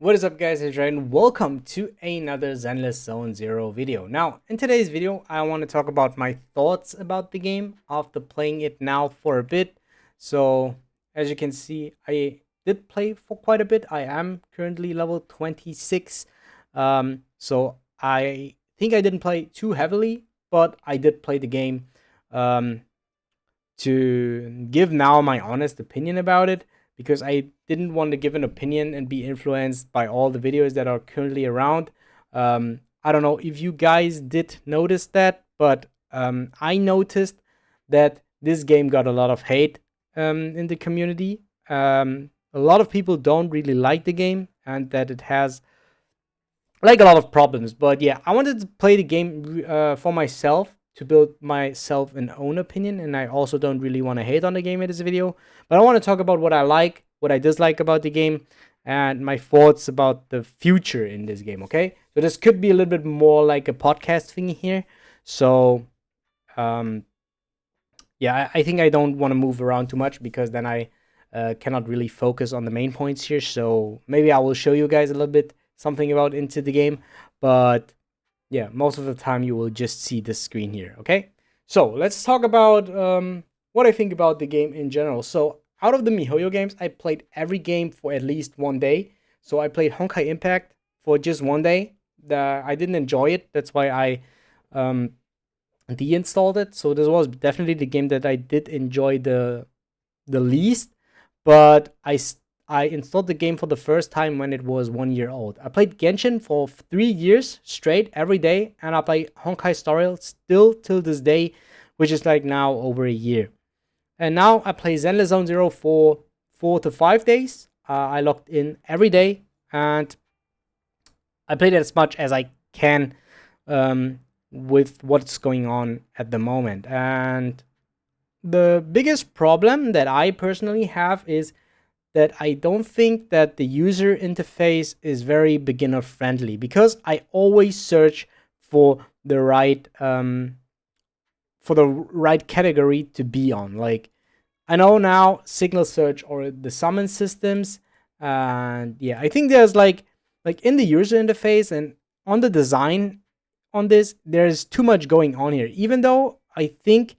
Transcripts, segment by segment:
What is up, guys? It's Ryan. Welcome to another Zenless Zone Zero video. Now, in today's video, I want to talk about my thoughts about the game after playing it now for a bit. So, as you can see, I did play for quite a bit. I am currently level 26. So I think I didn't play too heavily, but I did play the game um, to give now my honest opinion about it because I didn't want to give an opinion and be influenced by all the videos that are currently around. I don't know if you guys did notice that, but I noticed that this game got a lot of hate in the community. A lot of people don't really like the game and that it has like a lot of problems. But yeah, I wanted to play the game for myself to build myself an own opinion, and I also don't really want to hate on the game in this video. But I want to talk about what I like, what I dislike about the game, and my thoughts about the future in this game. Okay, so this could be a little bit more like a podcast thing here. So um, yeah, I think I don't want to move around too much because then I cannot really focus on the main points here. So maybe I will show you guys a little bit something about into the game, but yeah, most of the time you will just see the screen here. Okay, so let's talk about what I think about the game in general. So out of the MiHoYo games, I played every game for at least one day. So I played Honkai Impact for just one day. I didn't enjoy it. That's why I um, deinstalled it. So this was definitely the game that I did enjoy the least. But I installed the game for the first time when it was 1 year old. I played Genshin for 3 years straight every day, and I play Honkai Star Rail still till this day, which is like now over a year. And now I play Zenless Zone Zero for 4 to 5 days. I logged in every day, and I played it as much as I can um, with what's going on at the moment. And the biggest problem that I personally have is that I don't think that the user interface is very beginner friendly because I always search for the right category to be on. Like I know now signal search or the summon systems, and yeah, I think there's like in the user interface and on the design on this, there's too much going on here. Even though I think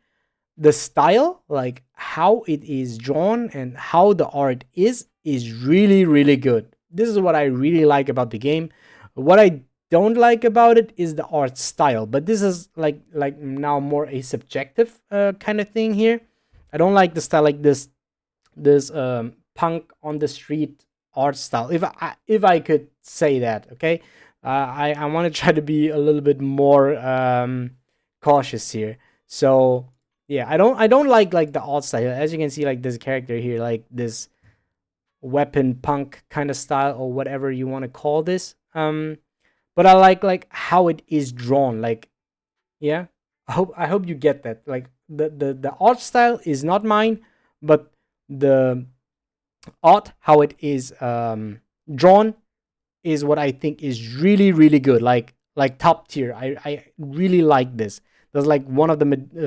the style, like how it is drawn and how the art is really really good. This is what I really like about the game. What I don't like about it is the art style, but this is like now more a subjective kind of thing here. I don't like the style like this punk on the street art style, if I could say that. Okay, I want to try to be a little bit more cautious here. So yeah, I don't like the art style. As you can see, like this character here, like this weapon punk kind of style or whatever you want to call this. But I like how it is drawn. Like yeah, I hope you get that. Like the art style is not mine, but the art how it is drawn is what I think is really really good. Like top tier. I really like this. That's like one of the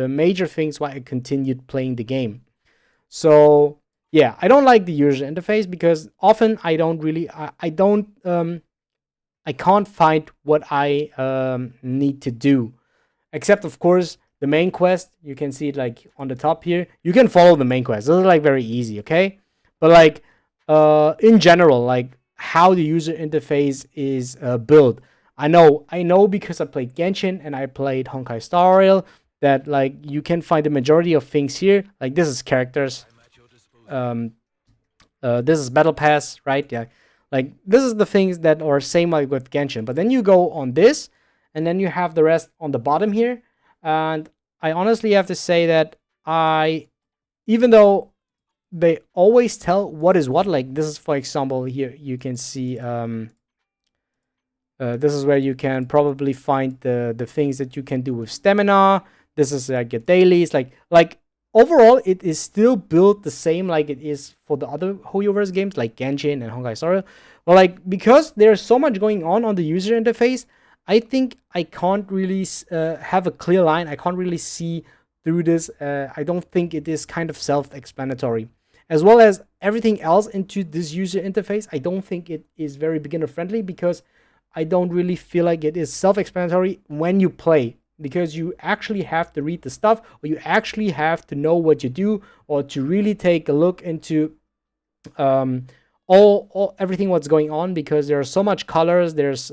major things why I continued playing the game. So yeah, I don't like the user interface because often I don't really I don't I can't find what I need to do. Except of course the main quest. You can see it like on the top here. You can follow the main quest. Those are like very easy, okay? But like in general, like how the user interface is built. I know because I played Genshin and I played Honkai Star Rail that like you can find the majority of things here. Like this is characters. Um, this is battle pass, right? Yeah, like this is the things that are same like with Genshin. But then you go on this, and then you have the rest on the bottom here. And I honestly have to say that even though they always tell what is what, like this is for example here you can see this is where you can probably find the things that you can do with stamina. This is like your dailies. Like overall, it is still built the same like it is for the other HoYoverse games like Genshin and Honkai Star Rail. But like because there's so much going on the user interface, I think I can't really have a clear line. I can't really see through this. I don't think it is kind of self-explanatory. as well as everything else into this user interface, I don't think it is very beginner friendly, because I don't really feel like it is self-explanatory when you play, because you actually have to read the stuff, or you actually have to know what you do, or to really take a look into um, all everything what's going on, because there's so much colors, there's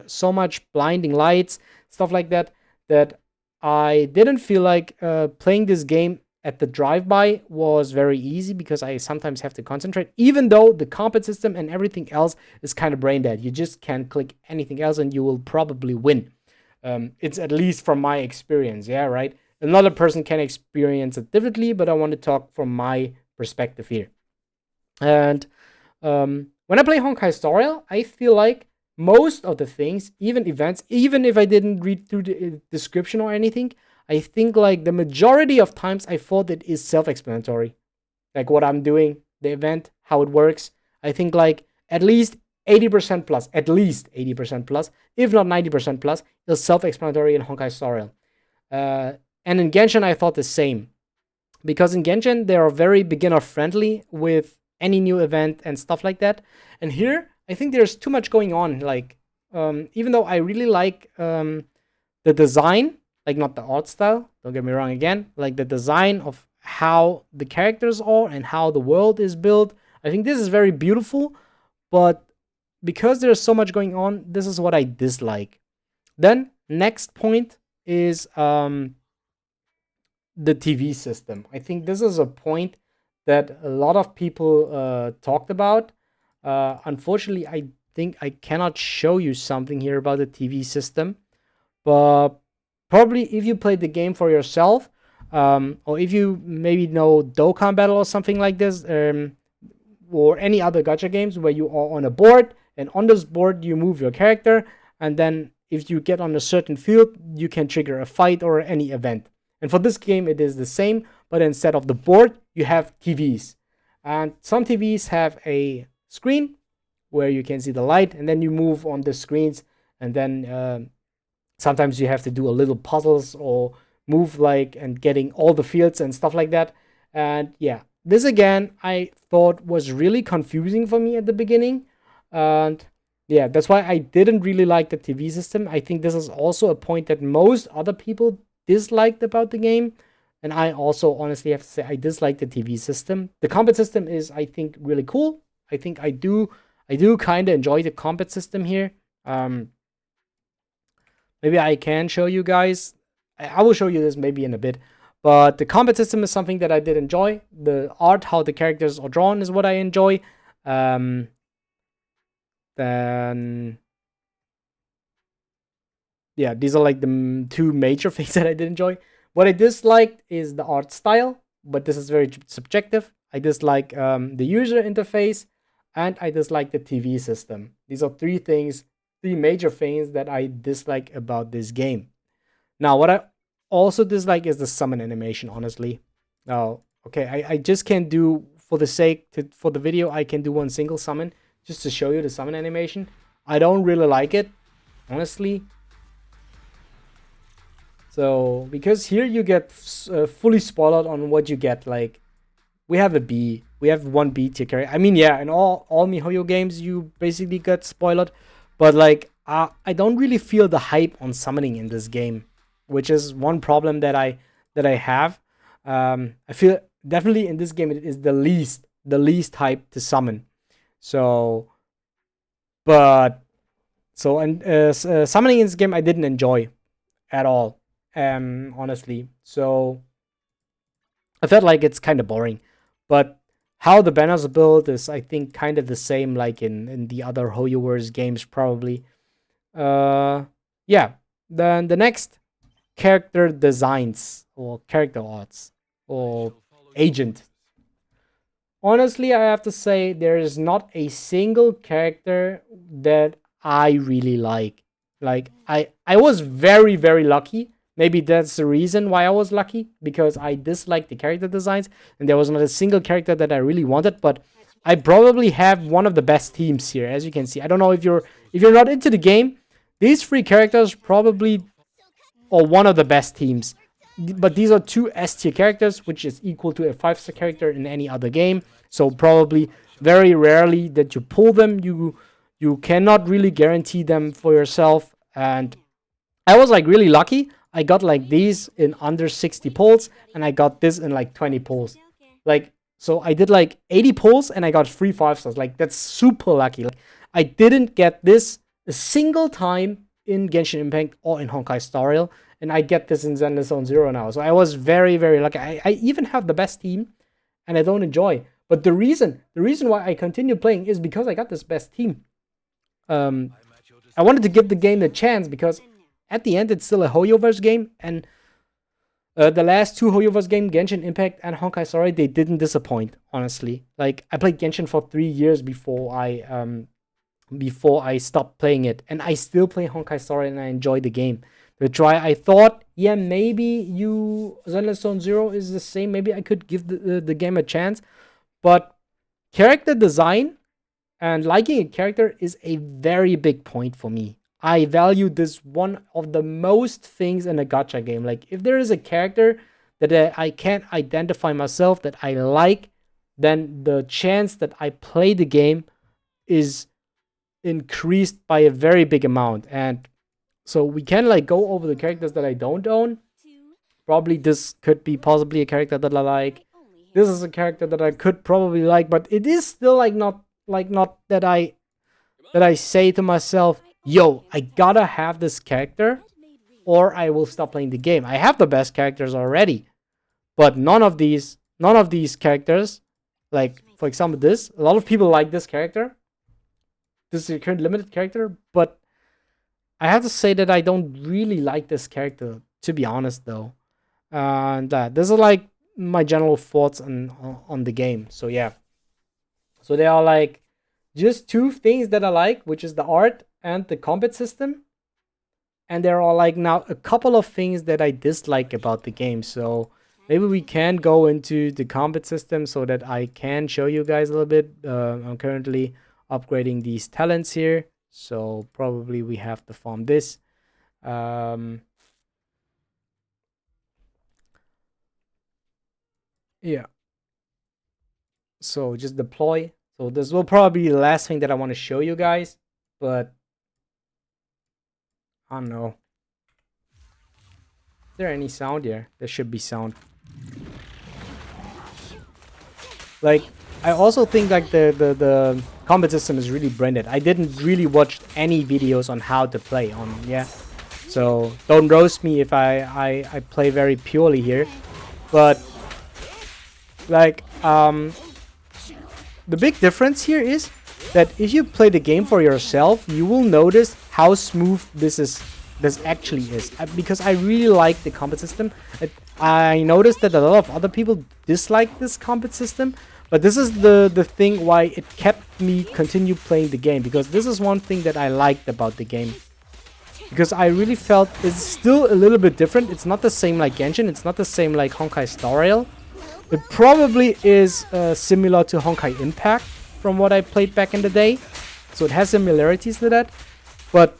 so much blinding lights, stuff like that, that I didn't feel like playing this game at the drive-by was very easy, because I sometimes have to concentrate, even though the combat system and everything else is kind of brain dead. You just can't click anything else and you will probably win. It's at least from my experience, yeah, right? Another person can experience it differently, but I want to talk from my perspective here. And when I play Honkai Star Rail, I feel like most of the things, even events, even if I didn't read through the description or anything, I think like the majority of times I thought it is self-explanatory. Like what I'm doing, the event, how it works. I think like at least 80% plus, at least 80% plus, if not 90% plus, is self-explanatory in Honkai Star Rail. And in Genshin, I thought the same, because in Genshin they are very beginner friendly with any new event and stuff like that. And here I think there's too much going on. Like even though I really like the design, like not the art style, don't get me wrong again, like the design of how the characters are and how the world is built, I think this is very beautiful. But because there's so much going on, this is what I dislike. Then next point is the TV system. I think this is a point that a lot of people talked about. Unfortunately, I think I cannot show you something here about the TV system, but probably if you played the game for yourself, or if you maybe know Dokkan Battle or something like this, or any other gacha games where you are on a board, and on this board you move your character, and then if you get on a certain field, you can trigger a fight or any event. And for this game, it is the same, but instead of the board, you have TVs. And some TVs have a screen where you can see the light, and then you move on the screens, and then sometimes you have to do a little puzzles or move like and getting all the fields and stuff like that. And yeah, this again I thought was really confusing for me at the beginning. And yeah, that's why I didn't really like the TV system. I think this is also a point that most other people disliked about the game. And I also honestly have to say I dislike the TV system. The combat system is, I think, really cool. I think I do kind of enjoy the combat system here. Maybe I can show you guys. I will show you this maybe in a bit. But the combat system is something that I did enjoy. The art, how the characters are drawn, is what I enjoy. Um, then yeah, these are like the two major things that I did enjoy. What I disliked is the art style, but this is very subjective. I dislike the user interface, and I dislike the TV system. These are three things, three major things that I dislike about this game. Now, what I also dislike is the summon animation, honestly. Oh, okay, I just can't do, for the sake for the video, I can do one single summon just to show you the summon animation. I don't really like it, honestly. So, because here you get fully spoiled on what you get. Like, we have a B, we have one B tier carry. I mean, yeah, in all MiHoYo games, you basically get spoiled. But like, I don't really feel the hype on summoning in this game, which is one problem that I have. I feel definitely in this game it is the least hype to summon. So, but so and summoning in this game I didn't enjoy at all, honestly. So I felt like it's kind of boring. But how the banners are built is, I think, kind of the same like in the other HoYoverse games, probably. Uh, yeah. Then the next, character designs or character arts or agent. Honestly, I have to say there is not a single character that I really like. Like I was very very lucky. Maybe that's the reason why I was lucky, because I disliked the character designs and there was not a single character that I really wanted. But I probably have one of the best teams here, as you can see. I don't know if you're not into the game. These three characters probably are one of the best teams. but these are two S tier characters, which is equal to a 5-star character in any other game. So probably very rarely that you pull them. You cannot really guarantee them for yourself. And I was like really lucky. I got like these in under 60 pulls, and I got this in like 20 pulls. Like, so I did like 80 pulls and I got 3 5 stars. Like, that's super lucky. Like, I didn't get this a single time in Genshin Impact or in Honkai Star Rail, and I get this in Zenless Zone Zero now. So I was very, very lucky. I even have the best team, and I don't enjoy. But the reason why I continue playing is because I got this best team. I wanted to give the game a chance because at the end it's still a Hoyoverse game, and the last two Hoyoverse games, Genshin Impact and Honkai Star Rail, they didn't disappoint. Honestly, like I played Genshin for 3 years before I stopped playing it, and I still play Honkai Star Rail and I enjoy the game. Which why I thought, yeah, maybe Zenless Zone Zero is the same. Maybe I could give the game a chance, but character design and liking a character is a very big point for me. I value this one of the most things in a gacha game. Like, if there is a character that I can't identify myself that I like, then the chance that I play the game is increased by a very big amount. And so we can like go over the characters that I don't own. Probably this could be possibly a character that I like. This is a character that I could probably like, but it is still not that I say to myself, yo, I gotta have this character or I will stop playing the game. I have the best characters already, but none of these characters, like for example this, a lot of people like this character. This is your current limited character, but I have to say that I don't really like this character, to be honest though. And this is like my general thoughts on the game. So yeah. So there are like just two things that I like, which is the art and the combat system. And there are like now a couple of things that I dislike about the game. So maybe we can go into the combat system so that I can show you guys a little bit. I'm currently upgrading these talents here. So probably we have to farm this. Yeah. So just deploy. So this will probably be the last thing that I want to show you guys. But I don't know. Is there any sound here? There should be sound. Like, I also think like the combat system is really branded. I didn't really watch any videos on how to play on, yeah. So don't roast me if I play very purely here. But like the big difference here is that if you play the game for yourself, you will notice how smooth this actually is. Because I really like the combat system. I noticed that a lot of other people dislike this combat system, but this is the thing why it kept me continue playing the game, because this is one thing that I liked about the game. Because I really felt it's still a little bit different. It's not the same like Genshin. It's not the same like Honkai Star Rail. It probably is similar to Honkai Impact from what I played back in the day. So it has similarities to that. But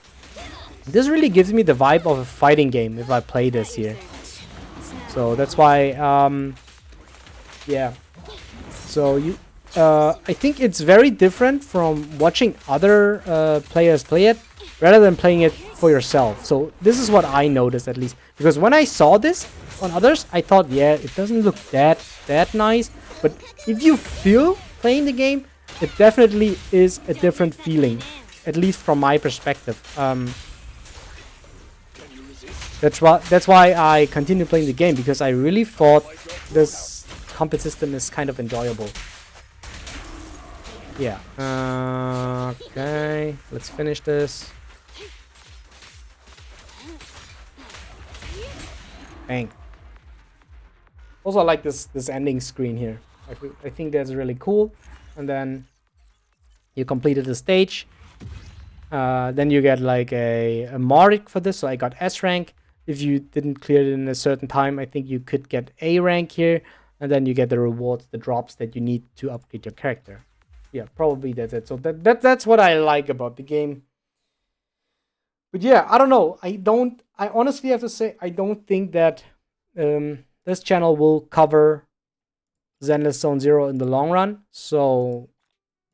this really gives me the vibe of a fighting game if I play this here. So that's why, yeah. So I think it's very different from watching other players play it rather than playing it for yourself. So this is what I noticed, at least. Because when I saw this on others, I thought, yeah, it doesn't look that nice. But if you feel playing the game, it definitely is a different feeling, at least from my perspective. That's why I continue playing the game, because I really thought this combat system is kind of enjoyable. Yeah. Okay, let's finish this. Bang. Also, I like this ending screen here. I think that's really cool. And then you completed the stage. Then you get like a mark for this. So I got S rank. If you didn't clear it in a certain time, I think you could get A rank here. And then you get the rewards, the drops that you need to upgrade your character. Yeah, probably that's it. So that's what I like about the game. But yeah, I don't know. I honestly have to say, I don't think that this channel will cover Zenless Zone Zero in the long run. So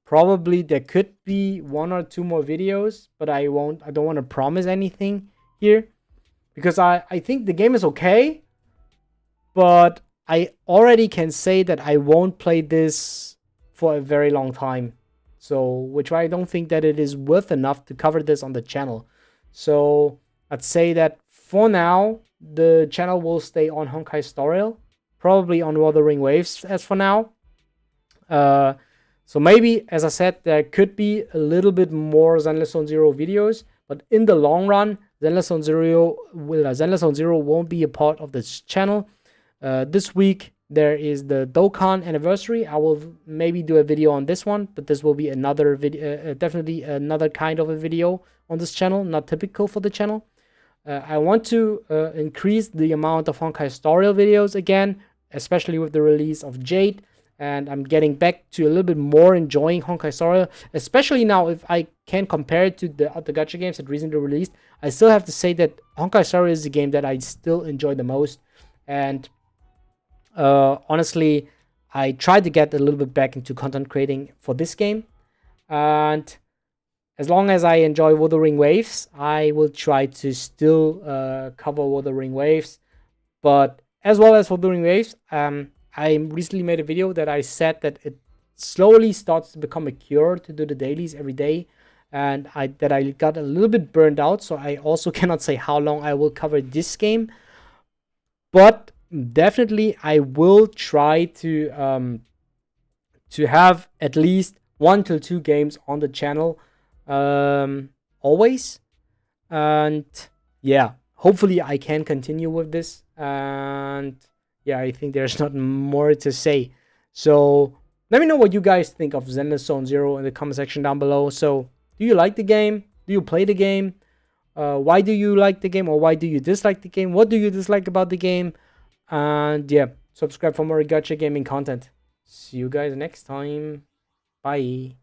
probably there could be one or two more videos, but I don't want to promise anything here because I think the game is okay, but I already can say that I won't play this for a very long time. So, which I don't think that it is worth enough to cover this on the channel. So, I'd say that for now, the channel will stay on Honkai Star Rail, probably on Wuthering Waves as for now. Uh, so maybe, as I said, there could be a little bit more Zenless Zone Zero videos, but in the long run, Zenless Zone Zero won't be a part of this channel. This week there is the Dokkan anniversary. I will maybe do a video on this one, but this will be another video, definitely another kind of a video on this channel, not typical for the channel. I want to increase the amount of Honkai Star Rail videos again, especially with the release of Jade. And I'm getting back to a little bit more enjoying Honkai Star Rail, especially now if I can compare it to the other gacha games that recently released. I still have to say that Honkai Star Rail is the game that I still enjoy the most. And honestly, I tried to get a little bit back into content creating for this game. And as long as I enjoy Wuthering Waves, I will try to still cover Wuthering Waves. But as well as Wuthering Waves, I recently made a video that I said that it slowly starts to become a cure to do the dailies every day. And I got a little bit burned out. So I also cannot say how long I will cover this game. But definitely I will try to have at least 1 to 2 games on the channel always. And yeah, hopefully I can continue with this. And yeah, I think there's not more to say. So let me know what you guys think of Zenless Zone Zero in the comment section down below. So do you like the game? Do you play the game? Why do you like the game, or why do you dislike the game? What do you dislike about the game? And yeah, subscribe for more gacha gaming content. See you guys next time. Bye.